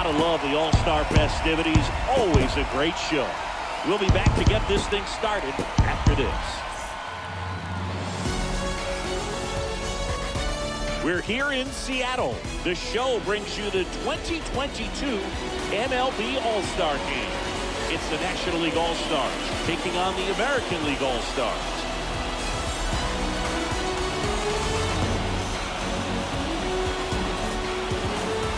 Gotta love the All-Star festivities. Always a great show. We'll be back to get this thing started after this. We're here in Seattle. The show brings you the 2022 MLB All-Star Game. It's the National League All-Stars taking on the American League All-Stars.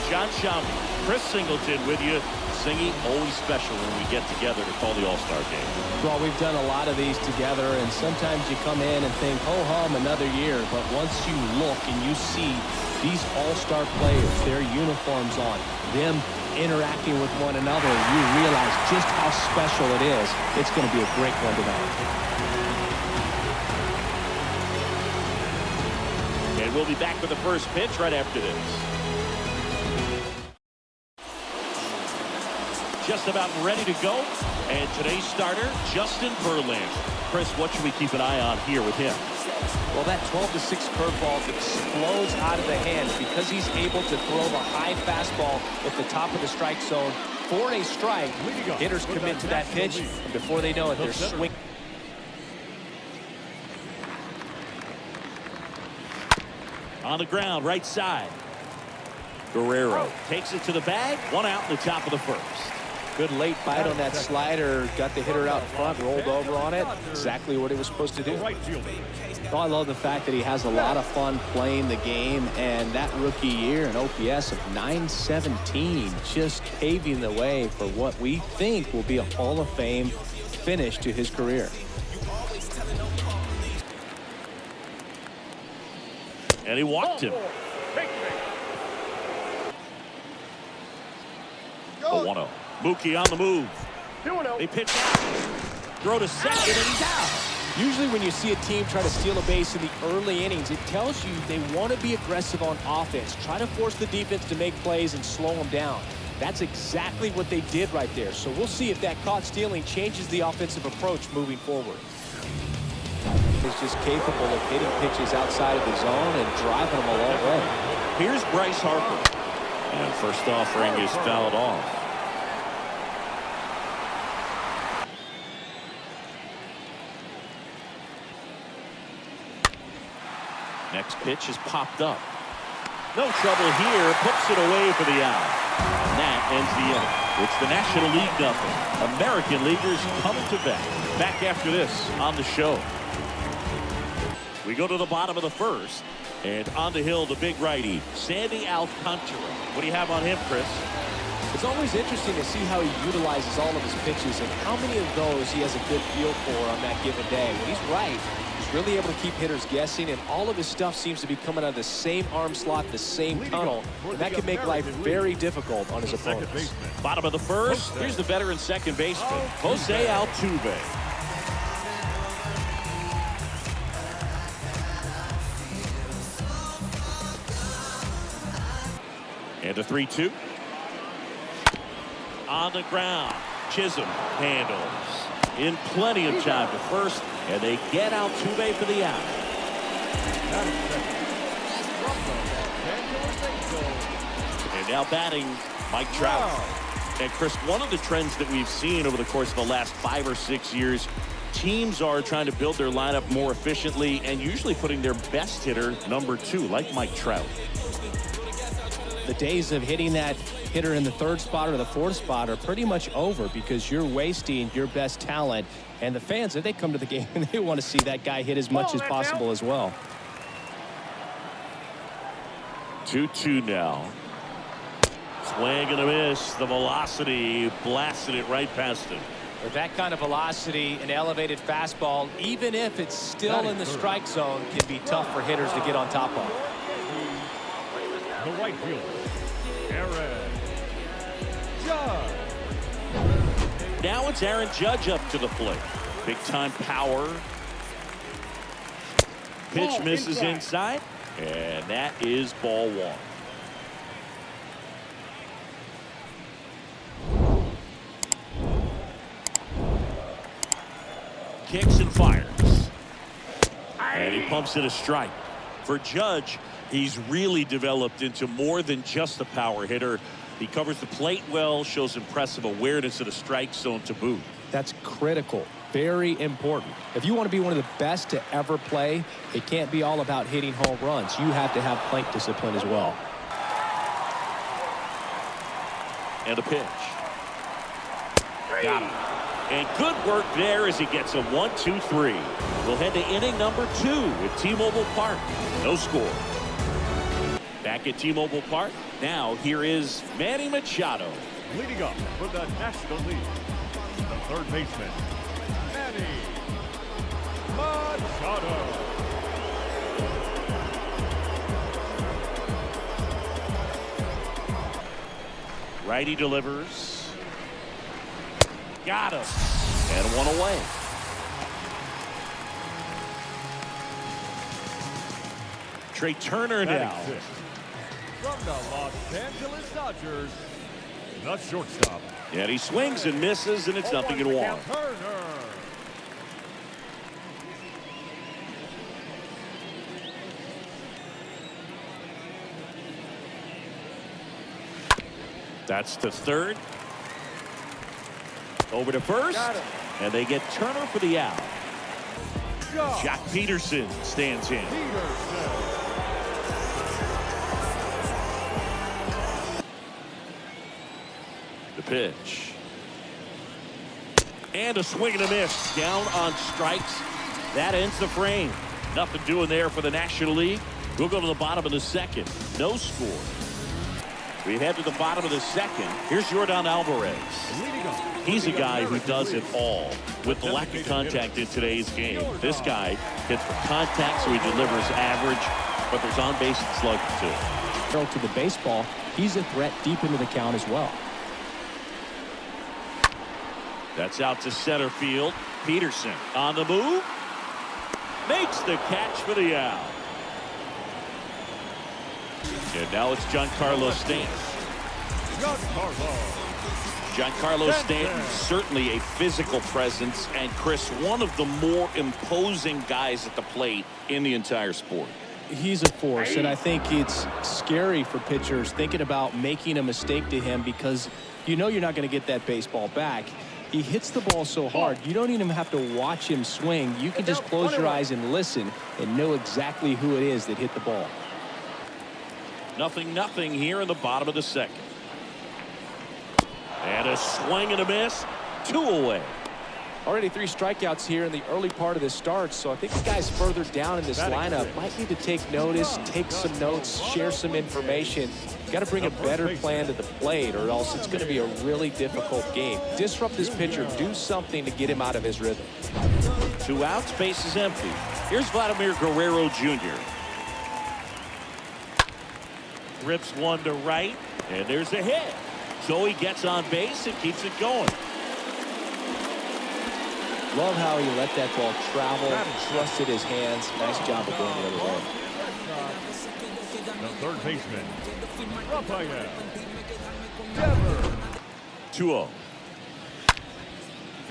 John Schaum, Chris Singleton with you. Singy, always special when we get together to call the All-Star Game. Well, we've done a lot of these together, and sometimes you come in and think, ho-hum, another year. But once you look and you see these All-Star players, their uniforms on, them interacting with one another, you realize just how special it is. It's going to be a great one tonight. And we'll be back with the first pitch right after this. Just about ready to go. And today's starter, Justin Verlander. Chris, what should we keep an eye on here with him? Well, that 12-6 curveball explodes out of the hands because he's able to throw the high fastball at the top of the strike zone for a strike. Hitters commit to that pitch, and before they know it, they're swinging. On the ground, right side. Guerrero takes it to the bag. One out in the top of the first. Good late bite on that slider. Got the hitter out front, rolled over on it. Exactly what he was supposed to do. Oh, I love the fact that he has a lot of fun playing the game, and that rookie year, an OPS of 917, just paving the way for what we think will be a Hall of Fame finish to his career. And he walked him. A 1-0. Mookie on the move. They pitch out. Throw to second, and he's out. Usually when you see a team try to steal a base in the early innings, it tells you they want to be aggressive on offense. Try to force the defense to make plays and slow them down. That's exactly what they did right there. So we'll see if that caught stealing changes the offensive approach moving forward. He's just capable of hitting pitches outside of the zone and driving them a long way. Here's Bryce Harper. And first offering is fouled off. Next pitch is popped up. No trouble here. Puts it away for the out. And that ends the inning. It's the National League nothing. American Leaguers coming to bat. Back after this on the show. We go to the bottom of the first. And on the hill, the big righty, Sandy Alcantara. What do you have on him, Chris? It's always interesting to see how he utilizes all of his pitches and how many of those he has a good feel for on that given day. When he's right, he's really able to keep hitters guessing, and all of his stuff seems to be coming out of the same arm slot, the same tunnel, and that can make life very difficult on his opponents. Bottom of the first, here's the veteran second baseman, Jose Altuve. And a 3-2. On the ground, Chisholm handles. In plenty of time to first, and they get Altuve for the out. And now batting, Mike Trout. And Chris, one of the trends that we've seen over the course of the last 5 or 6 years, teams are trying to build their lineup more efficiently and usually putting their best hitter number 2, like Mike Trout. The days of hitting that hitter in the 3rd spot or the 4th spot are pretty much over because you're wasting your best talent. And the fans, if they come to the game, they want to see that guy hit as much as possible as well. 2-2 now. Swing and a miss. The velocity blasted it right past him. With that kind of velocity, an elevated fastball, even if it's still in the strike zone, can be tough for hitters to get on top of. The right fielder, Aaron Judge. Now it's Aaron Judge up to the plate. Big time power. Pitch misses inside, and that is ball 1. Kicks and fires. And he pumps it a strike. For Judge, he's really developed into more than just a power hitter. He covers the plate well, shows impressive awareness of the strike zone to boot. That's critical. Very important. If you want to be one of the best to ever play, it can't be all about hitting home runs. You have to have plate discipline as well. And a pitch. Got him. And good work there as he gets a 1-2-3. We'll head to inning number 2 at T-Mobile Park. No score. Back at T-Mobile Park. Now here is Manny Machado. Leading up for the National League, the third baseman, Manny Machado. Righty delivers. Got him. And one away. Trey Turner now. From the Los Angeles Dodgers, the shortstop. And he swings and misses, and it's 0-1. Turner. That's to third. Over to first. And they get Turner for the out. Jack Peterson stands in. The pitch. And a swing and a miss. Down on strikes. That ends the frame. Nothing doing there for the National League. We'll go to the bottom of the second. No score. We head to the bottom of the second. Here's Yordan Alvarez. He's a guy who does it all. With the lack of contact in today's game, this guy hits for contact, so he delivers average, but there's on-base and slugging too. Throw to the baseball, he's a threat deep into the count as well. That's out to center field. Peterson on the move. Makes the catch for the out. And now it's Giancarlo Stanton. Giancarlo Stanton, certainly a physical presence, and Chris, one of the more imposing guys at the plate in the entire sport. He's a force, and I think it's scary for pitchers thinking about making a mistake to him because you know you're not going to get that baseball back. He hits the ball so hard, you don't even have to watch him swing. You can just close your eyes and listen and know exactly who it is that hit the ball. 0-0 here in the bottom of the second. And a swing and a miss. 2 away. Already 3 strikeouts here in the early part of the start, so I think the guys further down in this lineup might need to take notice, take some notes, share some information. Got to bring a better plan to the plate, or else it's going to be a really difficult game. Disrupt this pitcher, do something to get him out of his rhythm. 2 outs, base is empty. Here's Vladimir Guerrero Jr. Rips one to right, and there's a hit. So he gets on base and keeps it going. Love how he let that ball travel, trusted his hands. Nice job of going the other way. The third baseman, Rafael Devers. 2-0.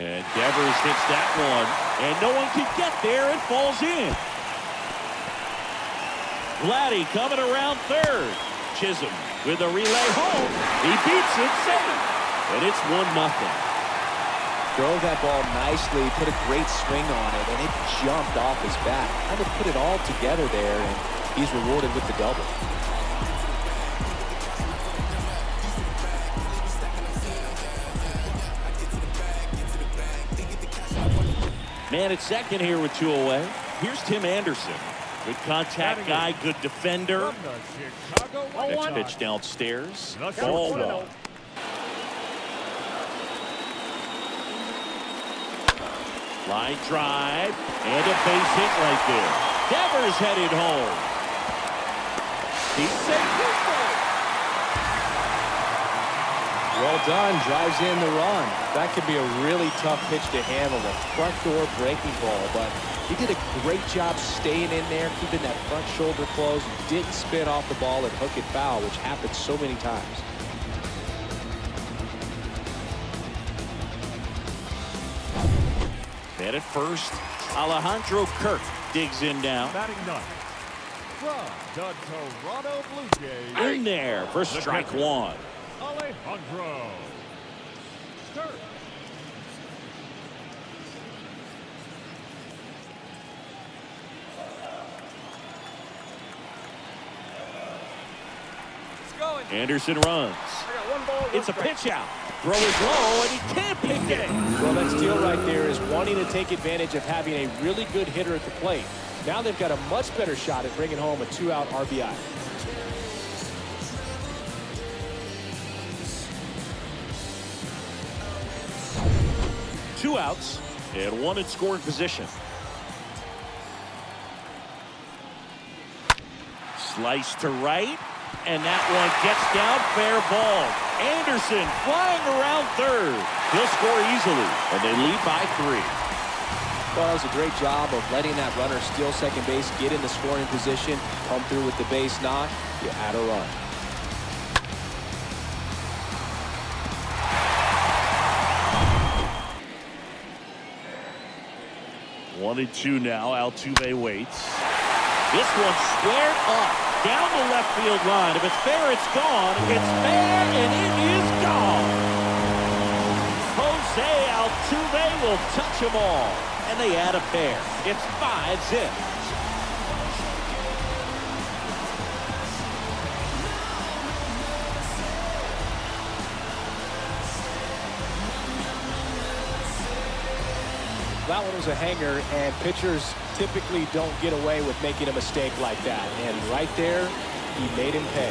And Devers hits that one, and no one can get there. It falls in. Vladdy coming around third. Chisholm with a relay home. He beats it safe. And it's 1-0. Drove that ball nicely, put a great swing on it, and it jumped off his bat. Kind of put it all together there, and he's rewarded with the double. Man at second here with 2 away. Here's Tim Anderson. Good contact guy, good defender. Next pitch downstairs. Ball 1. Line drive, and a base hit right there. Devers headed home. He's safe. Well done, drives in the run. That could be a really tough pitch to handle, a front door breaking ball, but he did a great job staying in there, keeping that front shoulder closed, didn't spin off the ball and hook it foul, which happens so many times. And at first, Alejandro Kirk digs in now. Batting ninth from the Toronto Blue Jays. In there for strike 1. Alejandro. Start. Anderson runs. It's a pitch out. Throw is low, and he can't pick it. Well, that steal right there is wanting to take advantage of having a really good hitter at the plate. Now they've got a much better shot at bringing home a 2-out RBI. Two outs and one in scoring position. Slice to right, and that one gets down, fair ball. Anderson flying around third. He'll score easily, and they lead by 3. Well, that was a great job of letting that runner steal second base, get in the scoring position, come through with the base knock. You had a run. One and two now. Altuve waits. This one squared up down the left field line. If it's fair, it's gone. It's fair, and it is gone. Jose Altuve will touch them all, and they add a pair. It's 5-zip. That one was a hanger, and pitchers typically don't get away with making a mistake like that. And right there, he made him pay.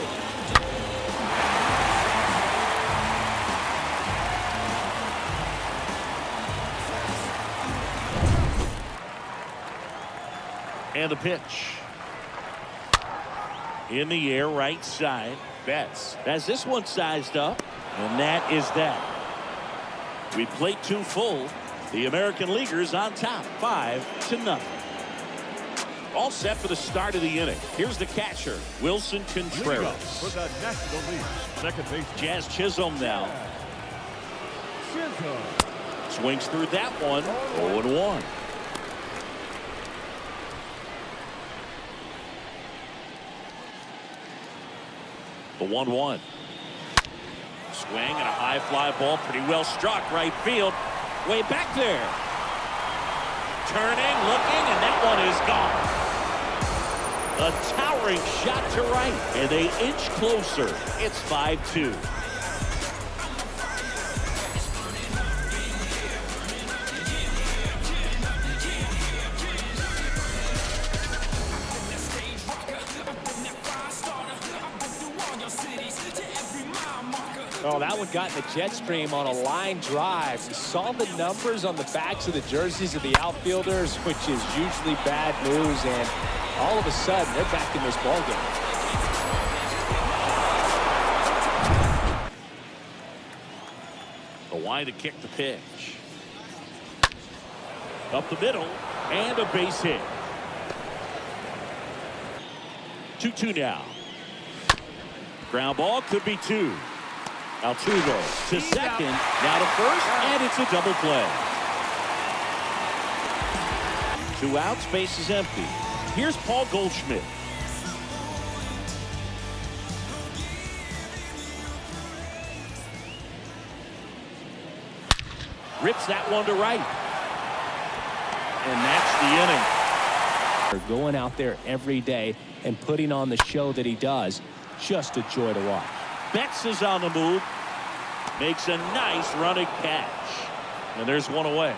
And the pitch. In the air, right side. Betts has this one sized up, and that is that. We played 2 full. The American Leaguers on top, 5-0. All set for the start of the inning. Here's the catcher, Wilson Contreras. For the National League, second base, Jazz Chisholm now. Chisholm. Swings through that one, 0-1. The 1-1. Swing and a high fly ball, pretty well struck, right field. Way back there. Turning, looking, and that one is gone. A towering shot to right, and they inch closer. It's 5-2. Oh, that one got in the jet stream on a line drive. You saw the numbers on the backs of the jerseys of the outfielders, which is usually bad news, and all of a sudden, they're back in this ballgame. The wide to kick the pitch. Up the middle, and a base hit. 2-2 now. Ground ball could be 2. Altuve to second, now to first, and it's a double play. 2 outs, base is empty. Here's Paul Goldschmidt. Rips that one to right. And that's the inning. They're going out there every day and putting on the show that he does. Just a joy to watch. Betts is on the move. Makes a nice running catch. And there's one away.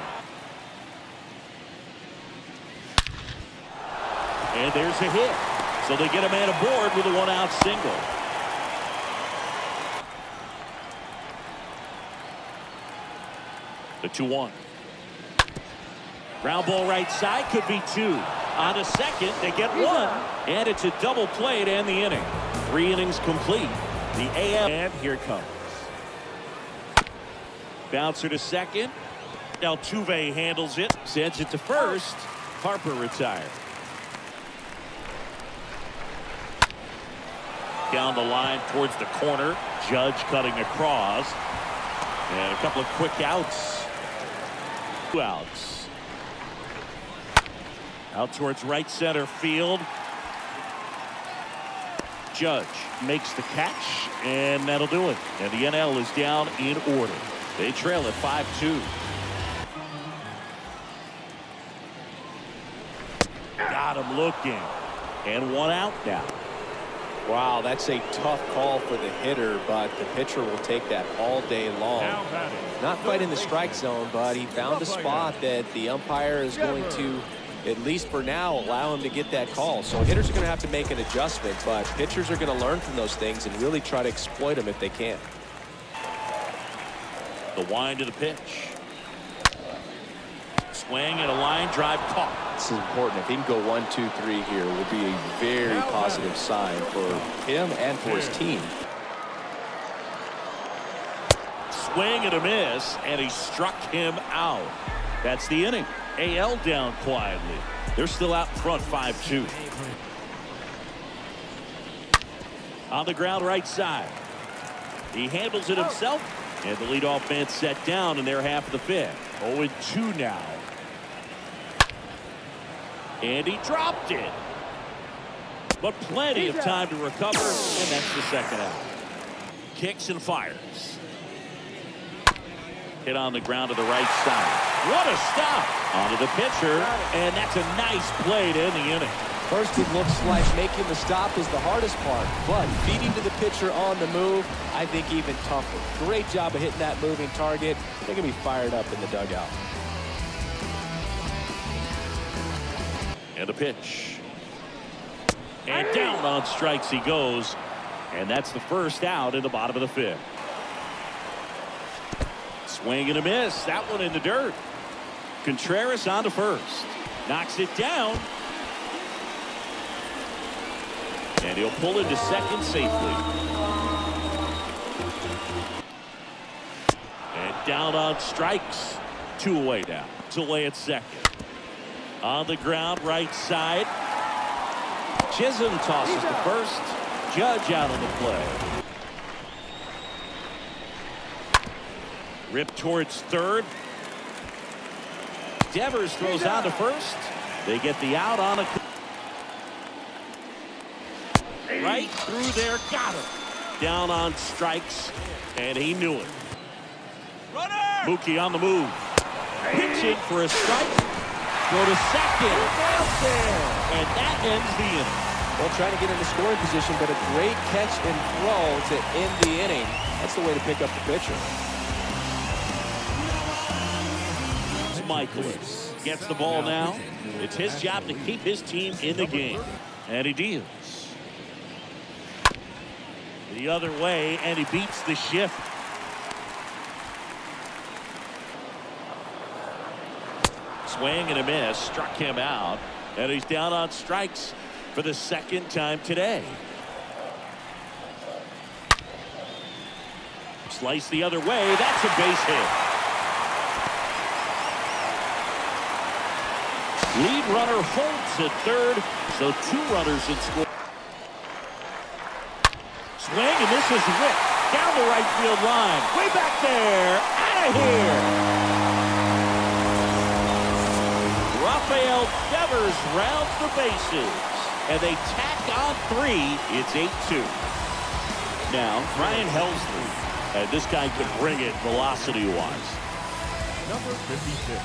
And there's a hit. So they get a man aboard with a 1-out single. The 2-1. Ground ball right side, could be 2. On to second, they get 1. And it's a double play to end the inning. 3 innings complete. The AM, and here it comes. Bouncer to second. Altuve handles it, sends it to first. Harper retired. Down the line towards the corner. Judge cutting across. And a couple of quick outs. 2 outs. Out towards right center field. Judge makes the catch, and that'll do it. And the NL is down in order. They trail at 5-2. Got him looking. And one out now. Wow, that's a tough call for the hitter, but the pitcher will take that all day long. Not quite in the strike zone, but he found a spot that the umpire is going to, at least for now, allow him to get that call. So hitters are going to have to make an adjustment, but pitchers are going to learn from those things and really try to exploit them if they can. The wind of the pitch. Swing and a line drive caught. This is important. If he can go 1, 2, 3 here, will be a very positive sign for him and for his team. Swing and a miss, and he struck him out. That's the inning. AL down quietly. They're still out in front, 5-2. On the ground right side. He handles it himself, and the leadoff man set down in their half of the fifth. 0-2 now. And he dropped it. But plenty of time to recover, and that's the second out. Kicks and fires. Hit on the ground to the right side. What a stop! Onto the pitcher, and that's a nice play to end the inning. First, it looks like making the stop is the hardest part, but feeding to the pitcher on the move, I think even tougher. Great job of hitting that moving target. They're going to be fired up in the dugout. And a pitch. And down on strikes he goes. And that's the first out in the bottom of the fifth. Swing and a miss. That one in the dirt. Contreras on to first. Knocks it down. And he'll pull into second safely. And down on strikes. 2 away now. It's away at second. On the ground right side. Chisholm tosses to first. Judge out on the play. Rip towards third. Devers throws on to first. They get the out on a right through there. Got him. Down on strikes, and he knew it. Mookie on the move. Pitching for a strike. Go to second. And that ends the inning. Well, trying to get into scoring position, but a great catch and throw to end the inning. That's the way to pick up the pitcher. Michaelis gets the ball now. It's his job to keep his team in the game. And he deals. The other way, and he beats the shift. Swing and a miss, struck him out, and he's down on strikes for the second time today. Slice the other way, that's a base hit. Lead runner holds at third, so 2 runners in score. Swing, and this is whipped down the right field line. Way back there, out of here. Rafael Devers rounds the bases, and they tack on 3. It's 8-2. Now, Ryan Helsley, and this guy can bring it velocity-wise. Number 56.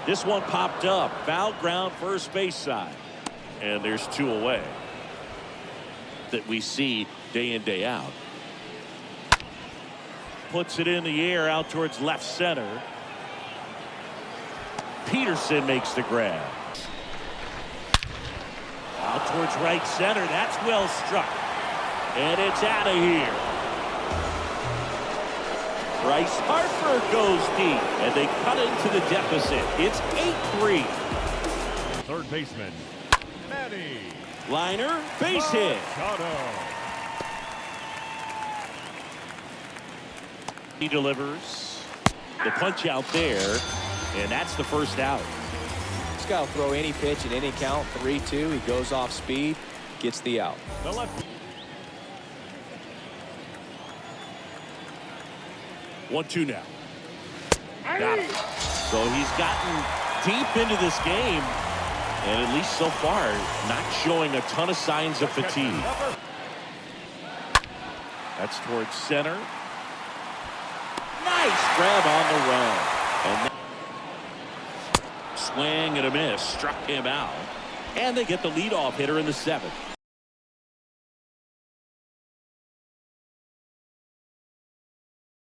This one popped up. Foul ground first base side. And there's 2 away that we see day in, day out. Puts it in the air out towards left center. Peterson makes the grab. Out towards right center. That's well struck. And it's out of here. Bryce Harper goes deep, and they cut into the deficit. It's 8-3. Third baseman, Manny. Liner, base hit. He delivers. The punch out there, and that's the first out. This guy will throw any pitch in any count. 3-2. He goes off speed, gets the out. The left. 1-2 now. Got it. So he's gotten deep into this game, and at least so far, not showing a ton of signs of fatigue. That's towards center. Nice grab on the run. And swing and a miss. Struck him out. And they get the leadoff hitter in the 7th.